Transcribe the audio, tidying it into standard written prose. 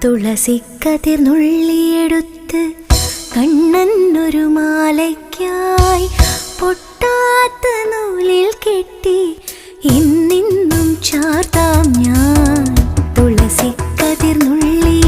തുളസിക്കതിർ നുള്ളിയെടുത്ത് കണ്ണനൊരു മാലയ്ക്കായി പൊട്ടാത്ത നൂലിൽ കെട്ടി ഇന്നിന്നും ചാർത്താം ഞാൻ. തുളസിക്കതിർ നുള്ളി